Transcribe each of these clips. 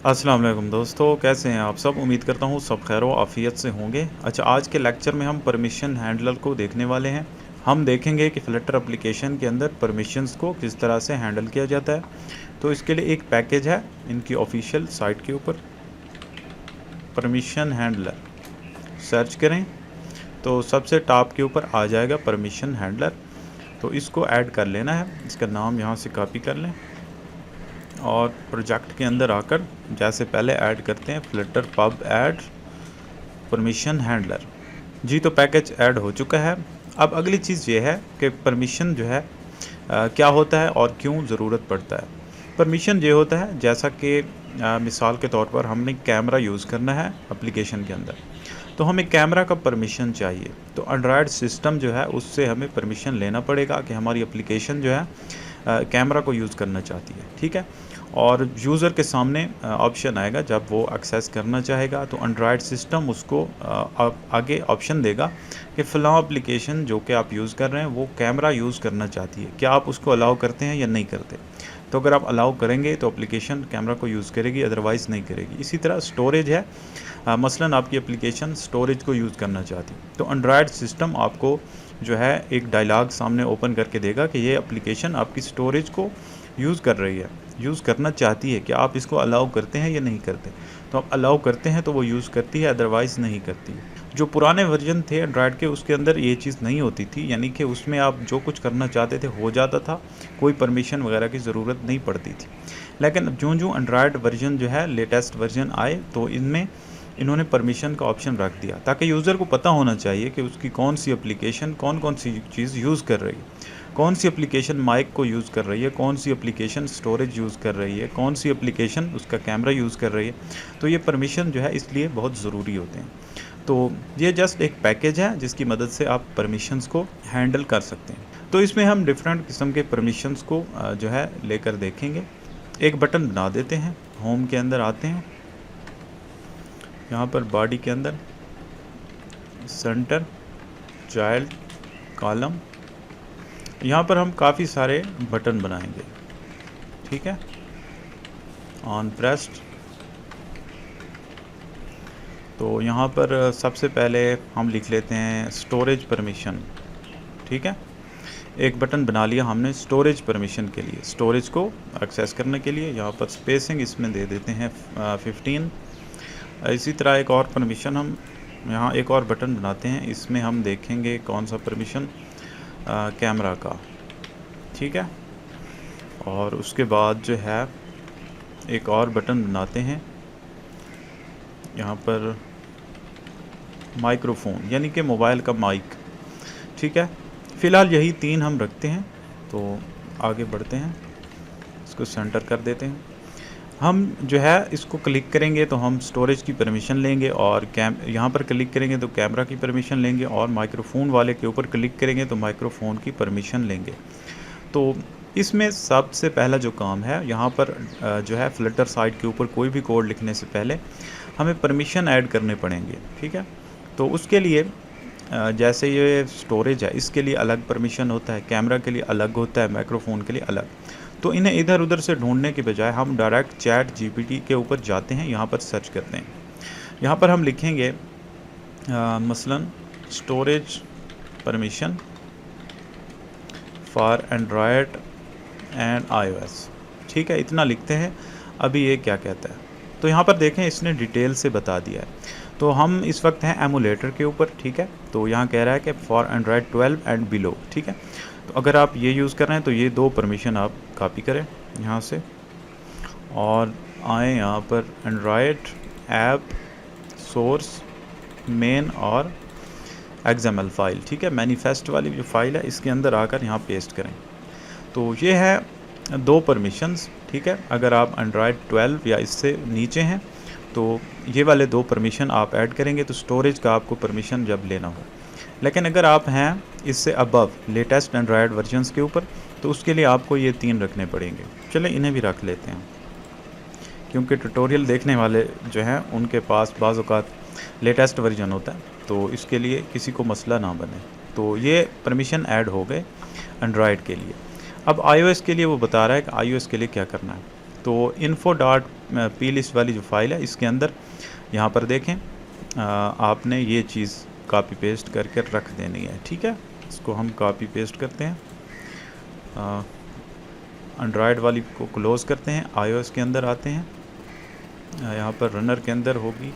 अस्सलाम वालेकुम दोस्तों, कैसे हैं आप सब। उम्मीद करता हूँ सब खैर व आफ़ियत से होंगे। अच्छा, आज के लेक्चर में हम परमिशन हैंडलर को देखने वाले हैं। हम देखेंगे कि फ्लटर एप्लीकेशन के अंदर परमिशंस को किस तरह से हैंडल किया जाता है। तो इसके लिए एक पैकेज है इनकी ऑफिशियल साइट के ऊपर, परमिशन हैंडलर। सर्च करें तो सबसे टॉप के ऊपर आ जाएगा परमिशन हैंडलर। तो इसको ऐड कर लेना है, इसका नाम यहाँ से कॉपी कर लें और प्रोजेक्ट के अंदर आकर जैसे पहले ऐड करते हैं flutter pub add permission handler. जी, तो पैकेज ऐड हो चुका है। अब अगली चीज़ ये है कि परमिशन जो है क्या होता है और क्यों ज़रूरत पड़ता है। परमिशन ये होता है जैसा कि मिसाल के तौर पर हमने कैमरा यूज़ करना है एप्लीकेशन के अंदर, तो हमें कैमरा का परमिशन चाहिए। तो एंड्रॉयड सिस्टम जो है उससे हमें परमिशन लेना पड़ेगा कि हमारी एप्लीकेशन जो है कैमरा को यूज़ करना चाहती है, ठीक है। और यूज़र के सामने ऑप्शन आएगा जब वो एक्सेस करना चाहेगा, तो एंड्रॉयड सिस्टम उसको आगे ऑप्शन देगा कि फ़लाँ एप्लीकेशन जो कि आप यूज़ कर रहे हैं वो कैमरा यूज़ करना चाहती है, क्या आप उसको अलाउ करते हैं या नहीं करते। तो अगर आप अलाउ करेंगे तो एप्लीकेशन कैमरा को यूज़ करेगी, अदरवाइज़ नहीं करेगी। इसी तरह स्टोरेज है, मसलन आपकी एप्लीकेशन स्टोरेज को यूज़ करना चाहती है, तो एंड्रॉयड सिस्टम आपको जो है एक डायलॉग सामने ओपन करके देगा कि ये एप्लीकेशन आपकी स्टोरेज को यूज़ कर रही है, यूज़ करना चाहती है, क्या आप इसको अलाउ करते हैं या नहीं करते। तो आप अलाउ करते हैं तो वो यूज़ करती है, अदरवाइज़ नहीं करती है। जो पुराने वर्जन थे एंड्रॉयड के उसके अंदर ये चीज़ नहीं होती थी, यानी कि उसमें आप जो कुछ करना चाहते थे हो जाता था, कोई परमिशन वगैरह की ज़रूरत नहीं पड़ती थी। लेकिन जो एंड्रॉयड वर्जन जो है लेटेस्ट वर्जन आए तो इनमें इन्होंने परमिशन का ऑप्शन रख दिया ताकि यूज़र को पता होना चाहिए कि उसकी कौन सी एप्लीकेशन कौन कौन सी चीज़ यूज़ कर रही है, कौन सी एप्लीकेशन माइक को यूज़ कर रही है, कौन सी एप्लीकेशन स्टोरेज यूज़ कर रही है, कौन सी एप्लीकेशन उसका कैमरा यूज़ कर रही है। तो ये परमिशन जो है इसलिए बहुत ज़रूरी होते हैं। तो ये जस्ट एक पैकेज है जिसकी मदद से आप परमिशंस को हैंडल कर सकते हैं। तो इसमें हम डिफरेंट किस्म के परमिशंस को जो है लेकर देखेंगे। एक बटन बना देते हैं, होम के अंदर आते हैं, यहाँ पर बॉडी के अंदर सेंटर चाइल्ड कॉलम, यहाँ पर हम काफ़ी सारे बटन बनाएंगे, ठीक है। ऑन प्रेस्ड, तो यहाँ पर सबसे पहले हम लिख लेते हैं स्टोरेज परमिशन, ठीक है। एक बटन बना लिया हमने स्टोरेज परमिशन के लिए, स्टोरेज को एक्सेस करने के लिए। यहाँ पर स्पेसिंग इसमें दे देते हैं 15। इसी तरह एक और परमिशन हम यहाँ एक और बटन बनाते हैं, इसमें हम देखेंगे कौन सा परमिशन, कैमरा का, ठीक है। और उसके बाद जो है एक और बटन बनाते हैं यहाँ पर माइक्रोफोन, यानी कि मोबाइल का माइक, ठीक है। फ़िलहाल यही 3 हम रखते हैं। तो आगे बढ़ते हैं, इसको सेंटर कर देते हैं। हम जो है इसको क्लिक करेंगे तो हम स्टोरेज की परमिशन लेंगे, और यहाँ पर क्लिक करेंगे तो कैमरा की परमिशन लेंगे, और माइक्रोफोन वाले के ऊपर क्लिक करेंगे तो माइक्रोफोन की परमिशन लेंगे। तो इसमें सबसे पहला जो काम है, यहाँ पर जो है फ्लटर साइट के ऊपर कोई भी कोड लिखने से पहले हमें परमिशन ऐड करने पड़ेंगे, ठीक है। तो उसके लिए जैसे ये स्टोरेज है इसके लिए अलग परमिशन होता है, कैमरा के लिए अलग होता है, माइक्रोफोन के लिए अलग। तो इन्हें इधर उधर से ढूंढने के बजाय हम डायरेक्ट चैट जीपीटी के ऊपर जाते हैं, यहाँ पर सर्च करते हैं। यहाँ पर हम लिखेंगे मसलन storage permission for Android and iOS, ठीक है, इतना लिखते हैं। अभी ये क्या कहता है, तो यहाँ पर देखें इसने डिटेल से बता दिया है। तो हम इस वक्त हैं एमुलेटर के ऊपर, ठीक है। तो यहाँ कह रहा है कि फॉर एंड्रॉयड 12 एंड बिलो, ठीक है। तो अगर आप ये यूज़ कर रहे हैं तो ये 2 परमिशन आप कॉपी करें यहाँ से और आए यहाँ पर एंड्रॉयड ऐप सोर्स मेन और एक्सएमएल फाइल, ठीक है। मैनिफेस्ट वाली जो फाइल है इसके अंदर आकर यहाँ पेस्ट करें। तो ये है 2 परमिशंस, ठीक है। अगर आप एंड्रॉयड 12 या इससे नीचे हैं तो ये वाले 2 परमिशन आप ऐड करेंगे तो स्टोरेज का आपको परमिशन जब लेना हो। लेकिन अगर आप हैं इससे अबव लेटेस्ट एंड्रॉयड वर्जन्स के ऊपर तो उसके लिए आपको ये 3 रखने पड़ेंगे। चलें इन्हें भी रख लेते हैं, क्योंकि ट्यूटोरियल देखने वाले जो हैं उनके पास बाज़ औक़ात लेटेस्ट वर्जन होता है, तो इसके लिए किसी को मसला ना बने। तो ये परमिशन ऐड हो गए एंड्रॉयड के लिए। अब iOS के लिए वो बता रहा है कि iOS के लिए क्या करना है। तो info डॉट पी लिस्ट वाली जो फाइल है इसके अंदर यहाँ पर देखें आपने ये चीज़ कॉपी पेस्ट करके रख देनी है। ठीक है, इसको हम कॉपी पेस्ट करते हैं, एंड्रॉयड वाली को क्लोज़ करते हैं, iOS के अंदर आते हैं, यहाँ पर रनर के अंदर होगी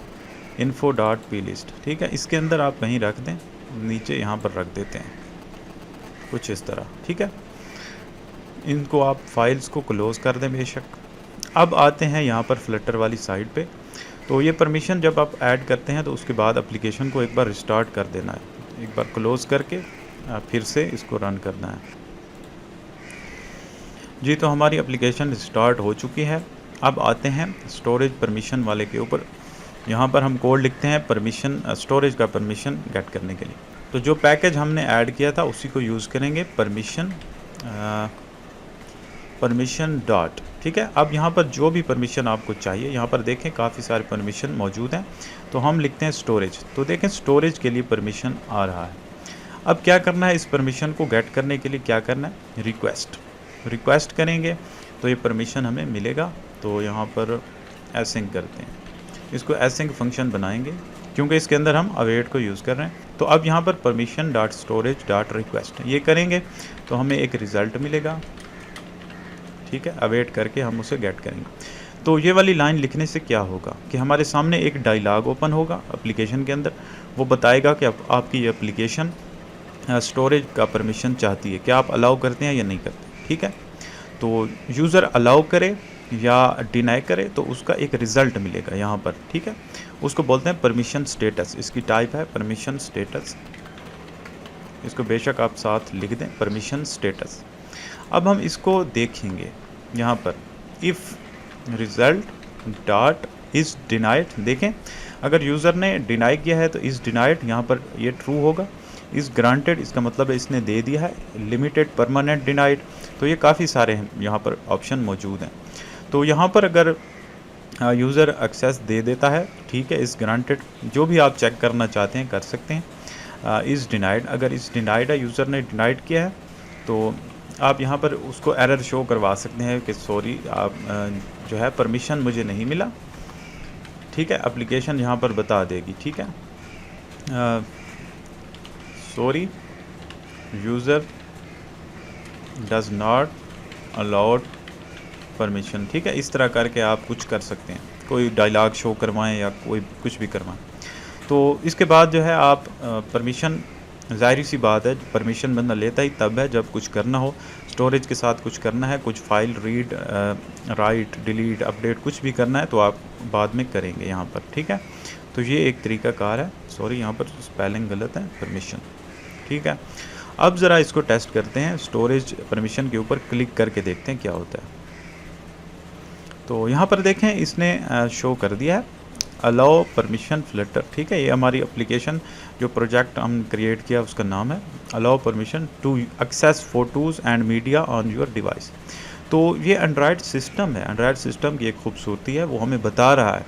info.plist। ठीक है, इसके अंदर आप कहीं रख दें, नीचे यहाँ पर रख देते हैं कुछ इस तरह। ठीक है, इनको आप फाइल्स को क्लोज़ कर दें बेशक। अब आते हैं यहाँ पर फ्लटर वाली साइड पे। तो ये परमिशन जब आप ऐड करते हैं तो उसके बाद एप्लीकेशन को एक बार रिस्टार्ट कर देना है, एक बार क्लोज़ करके फिर से इसको रन करना है। जी, तो हमारी एप्लीकेशन स्टार्ट हो चुकी है। अब आते हैं स्टोरेज परमिशन वाले के ऊपर। यहाँ पर हम कोड लिखते हैं परमिशन, स्टोरेज का परमिशन गेट करने के लिए। तो जो पैकेज हमने ऐड किया था उसी को यूज़ करेंगे, परमिशन डॉट। ठीक है, अब यहाँ पर जो भी परमिशन आपको चाहिए, यहाँ पर देखें काफ़ी सारे परमिशन मौजूद हैं, तो हम लिखते हैं स्टोरेज। तो देखें स्टोरेज के लिए परमिशन आ रहा है। अब क्या करना है, इस परमिशन को गेट करने के लिए क्या करना है, रिक्वेस्ट करेंगे तो ये परमिशन हमें मिलेगा। तो यहाँ पर एसिंग करते हैं, इसको एसिंग फंक्शन बनाएंगे क्योंकि इसके अंदर हम अवेट को यूज़ कर रहे हैं। तो अब यहाँ पर permission dot storage dot request ये करेंगे तो हमें एक रिज़ल्ट मिलेगा। ठीक है, अवेट करके हम उसे गेट करेंगे। तो ये वाली लाइन लिखने से क्या होगा कि हमारे सामने एक डायलॉग ओपन होगा एप्लीकेशन के अंदर, वो बताएगा कि आपकी ये एप्लीकेशन स्टोरेज का परमिशन चाहती है, क्या आप अलाउ करते हैं या नहीं करते। ठीक है, तो यूज़र अलाउ करे या डिनाई करे तो उसका एक रिज़ल्ट मिलेगा यहाँ पर। ठीक है, उसको बोलते हैं परमिशन स्टेटस, इसकी टाइप है परमिशन स्टेटस, इसको बेशक आप साथ लिख दें परमिशन स्टेटस। अब हम इसको देखेंगे यहाँ पर if result dot is denied. देखें अगर यूज़र ने डिनाई किया है तो इज़ डिनाइड यहाँ पर ये ट्रू होगा। इज़ ग्रांटेड इसका मतलब है इसने दे दिया है। लिमिटेड, परमानेंट, डिनाइड, तो ये काफ़ी सारे हैं यहाँ पर ऑप्शन मौजूद हैं। तो यहाँ पर अगर यूज़र एक्सेस दे देता है, ठीक है, इज़ ग्रांटेड, जो भी आप चेक करना चाहते हैं कर सकते हैं। इज़ डिनाइड, अगर इज़ डिनाइड है, यूज़र ने डिनाइड किया है, तो आप यहाँ पर उसको एरर शो करवा सकते हैं कि सॉरी आप जो है परमिशन मुझे नहीं मिला। ठीक है, एप्लीकेशन यहाँ पर बता देगी। ठीक है, sorry user does not allowed permission. ठीक है, इस तरह करके आप कुछ कर सकते हैं, कोई डायलॉग शो करवाएं या कोई कुछ भी करवाएं। तो इसके बाद जो है आप परमिशन, ज़ाहिर सी बात है परमिशन बंदा लेता ही तब है जब कुछ करना हो, स्टोरेज के साथ कुछ करना है, कुछ file read, right, delete, update कुछ भी करना है तो आप बाद में करेंगे यहाँ पर। ठीक है, तो ये एक तरीक़ाकार है। सॉरी यहाँ पर स्पेलिंग गलत है, परमिशन। ठीक है, अब ज़रा इसको टेस्ट करते हैं, स्टोरेज परमिशन के ऊपर क्लिक करके देखते हैं क्या होता है। तो यहाँ पर देखें इसने शो कर दिया है अलाउ परमिशन फ्लटर। ठीक है, ये हमारी एप्लीकेशन जो प्रोजेक्ट हम क्रिएट किया उसका नाम है allow permission to access photos and media on your device. तो ये एंड्रॉयड सिस्टम है, एंड्रॉयड सिस्टम की एक खूबसूरती है, वो हमें बता रहा है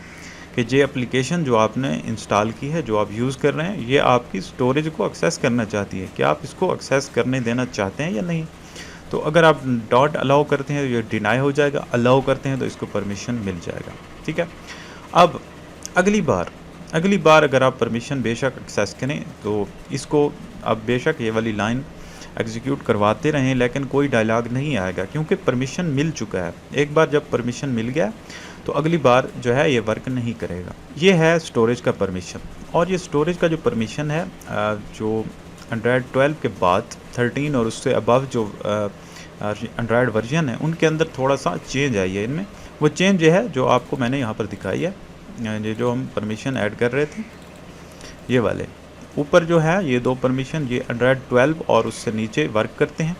कि ये एप्लीकेशन जो आपने इंस्टॉल की है, जो आप यूज़ कर रहे हैं, ये आपकी स्टोरेज को एक्सेस करना चाहती है, क्या आप इसको एक्सेस करने देना चाहते हैं या नहीं। तो अगर आप डॉट अलाउ करते हैं तो ये डिनाई हो जाएगा, अलाउ करते हैं तो इसको परमिशन मिल जाएगा। ठीक है, अब अगली बार अगर आप परमिशन बेशक एक्सेस करें तो इसको अब बेशक ये वाली लाइन एग्जीक्यूट करवाते रहें, लेकिन कोई डायलॉग नहीं आएगा क्योंकि परमिशन मिल चुका है। एक बार जब परमिशन मिल गया तो अगली बार जो है ये वर्क नहीं करेगा। ये है स्टोरेज का परमिशन। और ये स्टोरेज का जो परमिशन है जो एंड्रॉयड 12 के बाद 13 और उससे अबव जो एंड्रॉयड वर्जन है उनके अंदर थोड़ा सा चेंज आई है इनमें। वो चेंज ये है जो आपको मैंने यहाँ पर दिखाई है, ये जो हम परमिशन ऐड कर रहे थे, ये वाले ऊपर जो है ये दो परमिशन, ये एंड्रॉयड 12 और उससे नीचे वर्क करते हैं,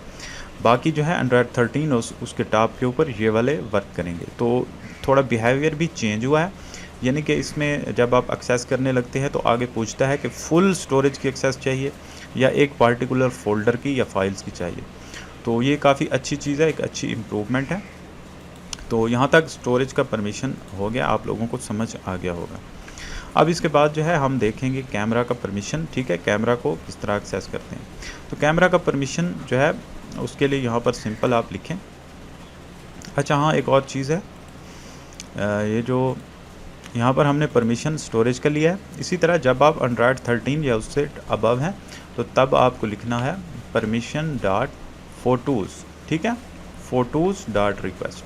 बाकी जो है एंड्रॉयड 13 और उसके टॉप के ऊपर ये वाले वर्क करेंगे। तो थोड़ा बिहेवियर भी चेंज हुआ है, यानी कि इसमें जब आप एक्सेस करने लगते हैं तो आगे पूछता है कि फुल स्टोरेज की एक्सेस चाहिए या एक पार्टिकुलर फ़ोल्डर की या फाइल्स की चाहिए। तो ये काफ़ी अच्छी चीज़ है, एक अच्छी इम्प्रूवमेंट है। तो यहाँ तक स्टोरेज का परमिशन हो गया, आप लोगों को समझ आ गया होगा। अब इसके बाद जो है हम देखेंगे कैमरा का परमिशन। ठीक है, कैमरा को किस तरह एक्सेस करते हैं। तो कैमरा का परमिशन जो है उसके लिए यहाँ पर सिंपल आप लिखें। अच्छा हाँ, एक और चीज़ है, ये जो यहाँ पर हमने परमिशन स्टोरेज का लिया है। इसी तरह जब आप एंड्रॉयड 13 या उससे अबव हैं तो तब आपको लिखना है परमिशन डॉट फोटोज़, ठीक है, फोटोज़ डॉट रिक्वेस्ट।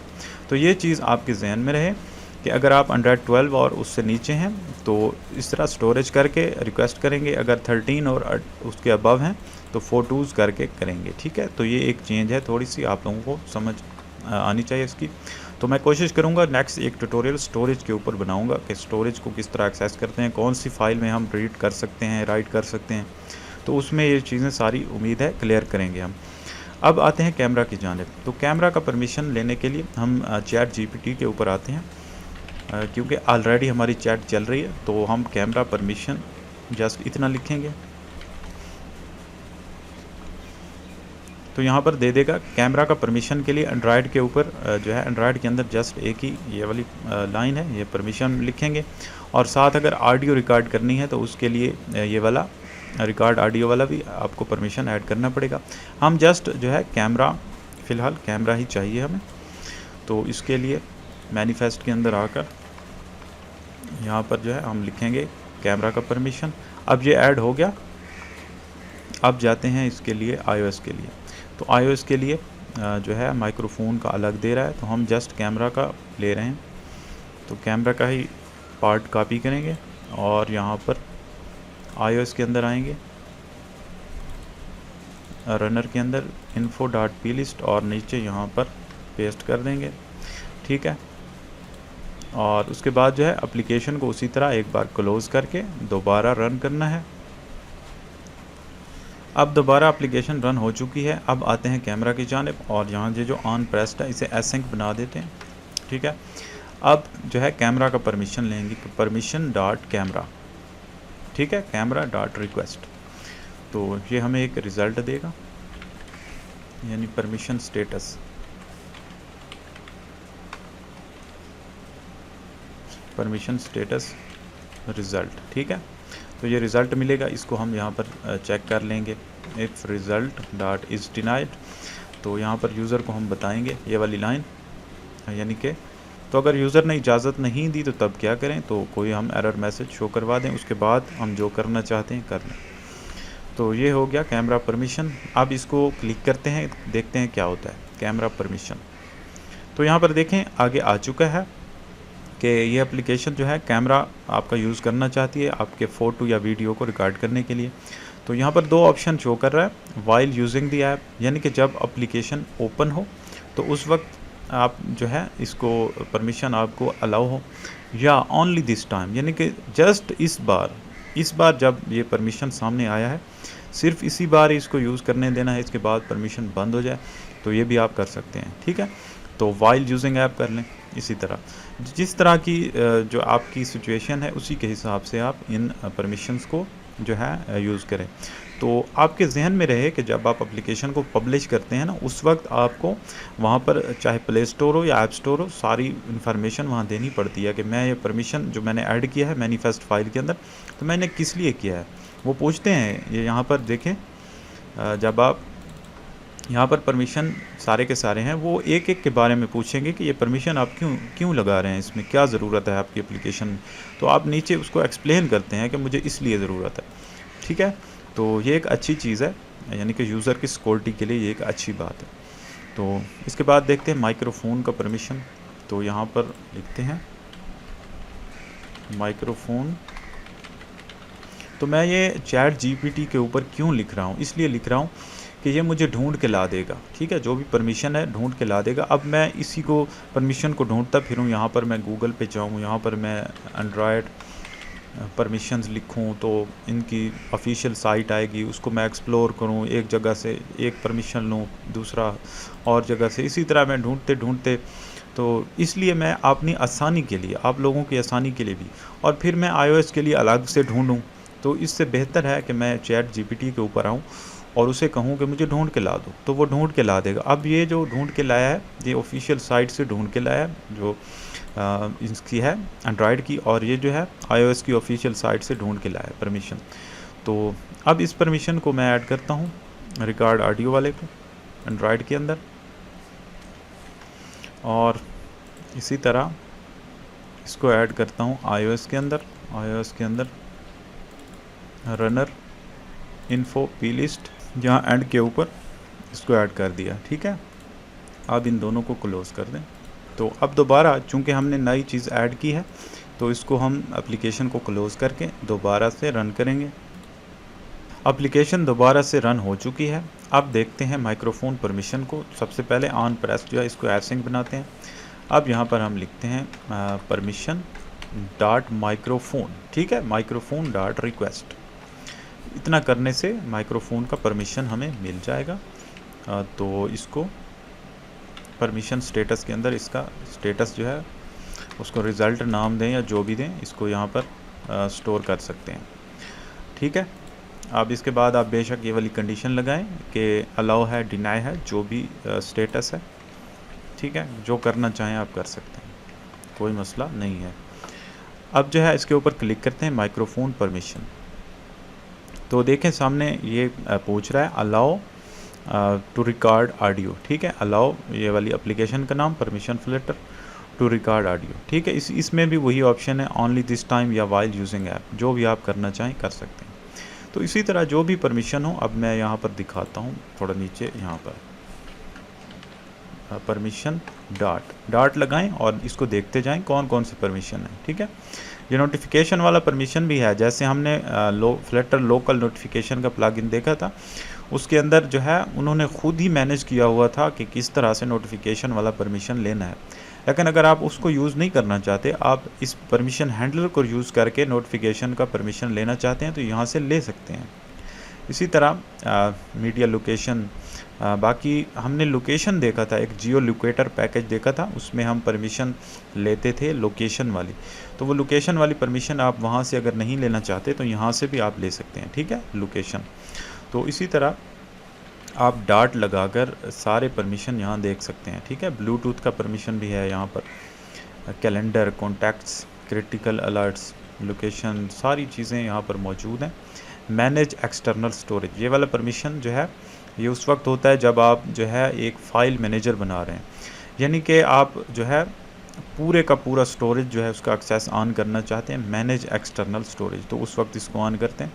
तो ये चीज़ आपके जहन में रहे कि अगर आप एंड्रॉयड 12 और उससे नीचे हैं तो इस तरह स्टोरेज करके रिक्वेस्ट करेंगे, अगर 13 और उसके अबव हैं तो फोटोज़ करके करेंगे, ठीक है। तो ये एक चेंज है, थोड़ी सी आप लोगों को समझ आनी चाहिए इसकी। तो मैं कोशिश करूँगा नेक्स्ट एक ट्यूटोरियल स्टोरेज के ऊपर बनाऊँगा कि स्टोरेज को किस तरह एक्सेस करते हैं, कौन सी फ़ाइल में हम रीड कर सकते हैं, राइट कर सकते हैं। तो उसमें ये चीज़ें सारी उम्मीद है क्लियर करेंगे हम। अब आते हैं कैमरा की जानिब। तो कैमरा का परमिशन लेने के लिए हम चैट जीपीटी के ऊपर आते हैं, क्योंकि ऑलरेडी हमारी चैट चल रही है। तो हम कैमरा परमिशन जस्ट इतना लिखेंगे तो यहाँ पर दे देगा। कैमरा का परमिशन के लिए एंड्रॉयड के ऊपर जो है, एंड्रॉयड के अंदर जस्ट एक ही ये वाली लाइन है, ये परमिशन लिखेंगे। और साथ अगर ऑडियो रिकॉर्ड करनी है तो उसके लिए ये वाला रिकॉर्ड ऑडियो वाला भी आपको परमिशन ऐड करना पड़ेगा। हम जस्ट जो है कैमरा, फ़िलहाल कैमरा ही चाहिए हमें। तो इसके लिए मैनिफेस्ट के अंदर आकर यहाँ पर जो है हम लिखेंगे कैमरा का परमिशन। अब ये ऐड हो गया। अब जाते हैं इसके लिए iOS के लिए। तो iOS के लिए जो है माइक्रोफोन का अलग दे रहा है, तो हम जस्ट कैमरा का ले रहे हैं। तो कैमरा का ही पार्ट कॉपी करेंगे और यहाँ पर iOS के अंदर आएंगे, रनर के अंदर info.plist और नीचे यहाँ पर पेस्ट कर देंगे, ठीक है। और उसके बाद जो है एप्लीकेशन को उसी तरह एक बार क्लोज़ करके दोबारा रन करना है। अब दोबारा एप्लीकेशन रन हो चुकी है। अब आते हैं कैमरा की जानिब और यहाँ जो ऑन प्रेस्ड है इसे एसिंक बना देते हैं, ठीक है। अब जो है कैमरा का परमिशन लेंगे, परमिशन डॉट कैमरा, ठीक है, कैमरा डॉट रिक्वेस्ट। तो ये हमें एक रिज़ल्ट देगा, यानी permission status, permission status result, ठीक है। तो ये रिज़ल्ट मिलेगा, इसको हम यहाँ पर चेक कर लेंगे। If result dot is denied, तो यहाँ पर यूज़र को हम बताएंगे ये वाली लाइन, यानी कि तो अगर यूज़र ने इजाज़त नहीं दी तो तब क्या करें, तो कोई हम एरर मैसेज शो करवा दें, उसके बाद हम जो करना चाहते हैं कर लें। तो ये हो गया कैमरा परमिशन। अब इसको क्लिक करते हैं, देखते हैं क्या होता है कैमरा परमिशन। तो यहाँ पर देखें आगे आ चुका है कि ये एप्लीकेशन जो है कैमरा आपका यूज़ करना चाहती है आपके फ़ोटो या वीडियो को रिकॉर्ड करने के लिए। तो यहाँ पर दो ऑप्शन शो कर रहा है, वाइल यूजिंग दी ऐप, यानी कि जब एप्लीकेशन ओपन हो तो उस वक्त आप जो है इसको परमिशन आपको अलाउ हो, या ओनली दिस टाइम, यानी कि जस्ट इस बार जब ये परमिशन सामने आया है सिर्फ इसी बार इसको यूज़ करने देना है, इसके बाद परमिशन बंद हो जाए। तो ये भी आप कर सकते हैं, ठीक है। तो वाइल यूजिंग ऐप कर लें। इसी तरह जिस तरह की जो आपकी सिचुएशन है उसी के हिसाब से आप इन परमिशंस को जो है यूज़ करें। तो आपके जहन में रहे कि जब आप एप्लीकेशन को पब्लिश करते हैं ना, उस वक्त आपको वहाँ पर चाहे प्ले स्टोर हो या ऐप स्टोर हो, सारी इन्फॉर्मेशन वहाँ देनी पड़ती है कि मैं ये परमिशन जो मैंने ऐड किया है मैनिफेस्ट फाइल के अंदर, तो मैंने किस लिए किया है। वो पूछते हैं, ये यहाँ पर देखें, जब आप यहाँ पर परमिशन सारे के सारे हैं, वो एक एक के बारे में पूछेंगे कि ये परमिशन आप क्यों लगा रहे हैं, इसमें क्या ज़रूरत है आपकी एप्लीकेशन में। तो आप नीचे उसको एक्सप्लेन करते हैं कि मुझे इसलिए ज़रूरत है, ठीक है। तो ये एक अच्छी चीज़ है, यानी कि यूज़र की सिक्योरिटी के लिए ये एक अच्छी बात है। तो इसके बाद देखते हैं माइक्रोफोन का परमिशन। तो यहाँ पर लिखते हैं माइक्रोफोन। तो मैं ये चैट जीपीटी के ऊपर क्यों लिख रहा हूँ, इसलिए लिख रहा हूँ कि ये मुझे ढूंढ के ला देगा, ठीक है, जो भी परमिशन है ढूंढ के ला देगा। अब मैं इसी को परमिशन को ढूंढता फिरूँ, यहाँ पर मैं गूगल पे जाऊँ, यहाँ पर मैं एंड्रॉयड परमिशंस लिखूँ तो इनकी ऑफिशियल साइट आएगी, उसको मैं एक्सप्लोर करूँ, एक जगह से एक परमिशन लूँ, दूसरा और जगह से, इसी तरह मैं ढूंढते ढूंढते। तो इसलिए मैं अपनी आसानी के लिए, आप लोगों की आसानी के लिए भी, और फिर मैं iOS के लिए अलग से ढूंढूँ, तो इससे बेहतर है कि मैं चैट जीपीटी के ऊपर आऊँ और उसे कहूँ कि मुझे ढूंढ के ला दो, तो वो ढूंढ के ला देगा। अब ये जो ढूंढ के लाया है ये ऑफिशियल साइट से ढूंढ के लाया है, जो इसकी है एंड्रॉयड की, और ये जो है iOS की ऑफिशियल साइट से ढूंढ के लाया है परमिशन। तो अब इस परमिशन को मैं ऐड करता हूँ रिकॉर्ड ऑडियो वाले को एंड्रॉयड के अंदर, और इसी तरह इसको ऐड करता हूँ iOS के अंदर रनर इन्फो प्लेलिस्ट, यहाँ एंड के ऊपर इसको ऐड कर दिया। ठीक है, अब इन दोनों को क्लोज कर दें। तो अब दोबारा चूँकि हमने नई चीज़ ऐड की है तो इसको हम एप्लीकेशन को क्लोज़ करके दोबारा से रन करेंगे। एप्लीकेशन दोबारा से रन हो चुकी है। अब देखते हैं माइक्रोफोन परमिशन को। सबसे पहले ऑन प्रेस जो है इसको एसिंग बनाते हैं। अब यहाँ पर हम लिखते हैं परमिशन डॉट माइक्रोफोन। ठीक है, माइक्रोफोन डॉट रिक्वेस्ट। इतना करने से माइक्रोफोन का परमिशन हमें मिल जाएगा। तो इसको परमिशन स्टेटस के अंदर इसका स्टेटस जो है उसको रिज़ल्ट नाम दें या जो भी दें, इसको यहाँ पर स्टोर कर सकते हैं। ठीक है, अब इसके बाद आप बेशक ये वाली कंडीशन लगाएं कि अलाउ है, डिनाई है, जो भी स्टेटस है। ठीक है, जो करना चाहें आप कर सकते हैं, कोई मसला नहीं है। अब जो है इसके ऊपर क्लिक करते हैं माइक्रोफोन परमिशन। तो देखें सामने ये पूछ रहा है अलाउ टू रिकॉर्ड ऑडियो। ठीक है, अलाउ ये वाली एप्लीकेशन का नाम permission filter to record audio. ठीक है, इसमें भी वही ऑप्शन है ओनली दिस टाइम या वाइल यूजिंग ऐप, जो भी आप करना चाहें कर सकते हैं। तो इसी तरह जो भी परमिशन हो, अब मैं यहाँ पर दिखाता हूँ थोड़ा नीचे, यहाँ पर परमिशन डॉट लगाएं और इसको देखते जाएं कौन कौन सी परमिशन है। ठीक है, ये नोटिफिकेशन वाला परमिशन भी है। जैसे हमने फ्लटर लोकल नोटिफिकेशन का प्लगइन देखा था, उसके अंदर जो है उन्होंने खुद ही मैनेज किया हुआ था कि किस तरह से नोटिफिकेशन वाला परमिशन लेना है। लेकिन अगर आप उसको यूज़ नहीं करना चाहते, आप इस परमिशन हैंडलर को यूज़ करके नोटिफिकेशन का परमिशन लेना चाहते हैं तो यहाँ से ले सकते हैं। इसी तरह मीडिया लोकेशन, बाकी हमने लोकेशन देखा था, एक जियो लोकेटर पैकेज देखा था, उसमें हम परमिशन लेते थे लोकेशन वाली। तो वो लोकेशन वाली परमिशन आप वहाँ से अगर नहीं लेना चाहते तो यहाँ से भी आप ले सकते हैं। ठीक है, लोकेशन। तो इसी तरह आप डॉट लगाकर सारे परमिशन यहाँ देख सकते हैं। ठीक है, ब्लूटूथ का परमिशन भी है यहाँ पर, calendar, contacts, critical alerts, location, सारी चीज़ें यहाँ पर मौजूद हैं। मैनेज एक्सटर्नल स्टोरेज, ये वाला परमिशन जो है ये उस वक्त होता है जब आप जो है एक फ़ाइल मैनेजर बना रहे हैं, यानी कि आप जो है पूरे का पूरा स्टोरेज जो है उसका एक्सेस ऑन करना चाहते हैं, मैनेज एक्सटर्नल स्टोरेज, तो उस वक्त इसको ऑन करते हैं।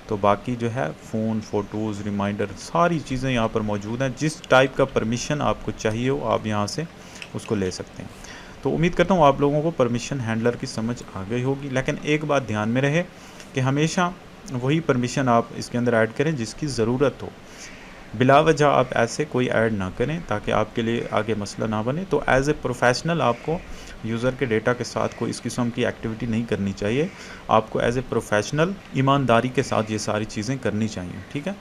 तो बाकी जो है फ़ोन, फ़ोटोज़, रिमाइंडर, सारी चीज़ें यहाँ पर मौजूद हैं। जिस टाइप का परमिशन आपको चाहिए हो आप यहाँ से उसको ले सकते हैं। तो उम्मीद करता हूँ आप लोगों को परमिशन हैंडलर की समझ आ गई होगी। लेकिन एक बात ध्यान में रहे कि हमेशा वही परमिशन आप इसके अंदर ऐड करें जिसकी ज़रूरत हो। बिला वजह आप ऐसे कोई ऐड ना करें ताकि आपके लिए आगे मसला ना बने। तो एज़ ए प्रोफेशनल आपको यूज़र के डेटा के साथ कोई इस किस्म की एक्टिविटी नहीं करनी चाहिए। आपको एज़ ए प्रोफेशनल ईमानदारी के साथ ये सारी चीज़ें करनी चाहिए। ठीक है,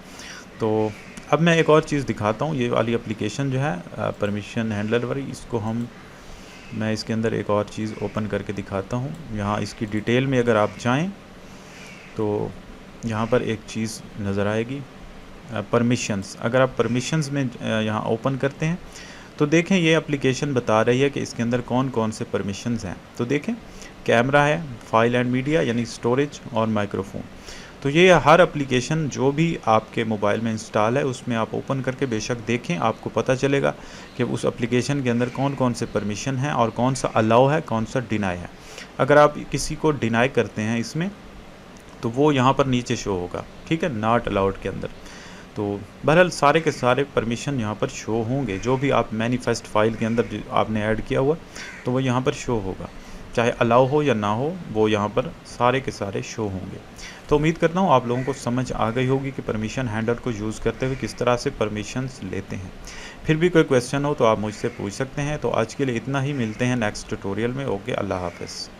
तो अब मैं एक और चीज़ दिखाता हूँ। ये वाली एप्लीकेशन जो है परमिशन हैंडलर वाली, इसको मैं इसके अंदर एक और चीज़ ओपन करके दिखाता हूँ। यहाँ इसकी डिटेल में अगर आप जाएँ तो यहाँ पर एक चीज़ नज़र आएगी, परमिशंस। अगर आप परमिशंस में यहाँ ओपन करते हैं तो देखें ये एप्लीकेशन बता रही है कि इसके अंदर कौन कौन से परमिशंस हैं। तो देखें कैमरा है, फाइल एंड मीडिया यानी स्टोरेज, और माइक्रोफोन। तो ये हर एप्लीकेशन जो भी आपके मोबाइल में इंस्टॉल है उसमें आप ओपन करके बेशक देखें, आपको पता चलेगा कि उस एप्लीकेशन के अंदर कौन कौन से परमिशन हैं और कौन सा अलाउ है, कौन सा डिनाई है। अगर आप किसी को डिनाई करते हैं इसमें तो वो यहाँ पर नीचे शो होगा। ठीक है, नॉट अलाउड के अंदर। तो बहरहाल सारे के सारे परमिशन यहाँ पर शो होंगे। जो भी आप मैनिफेस्ट फाइल के अंदर आपने ऐड किया हुआ तो वो यहाँ पर शो होगा, चाहे अलाउ हो या ना हो, वो यहाँ पर सारे के सारे शो होंगे। तो उम्मीद करता हूँ आप लोगों को समझ आ गई होगी कि परमिशन हैंडलर को यूज़ करते हुए किस तरह से परमिशंस लेते हैं। फिर भी कोई क्वेश्चन हो तो आप मुझसे पूछ सकते हैं। तो आज के लिए इतना ही, मिलते हैं नेक्स्ट ट्यूटोरियल में। ओके, अल्लाह हाफ़िज़।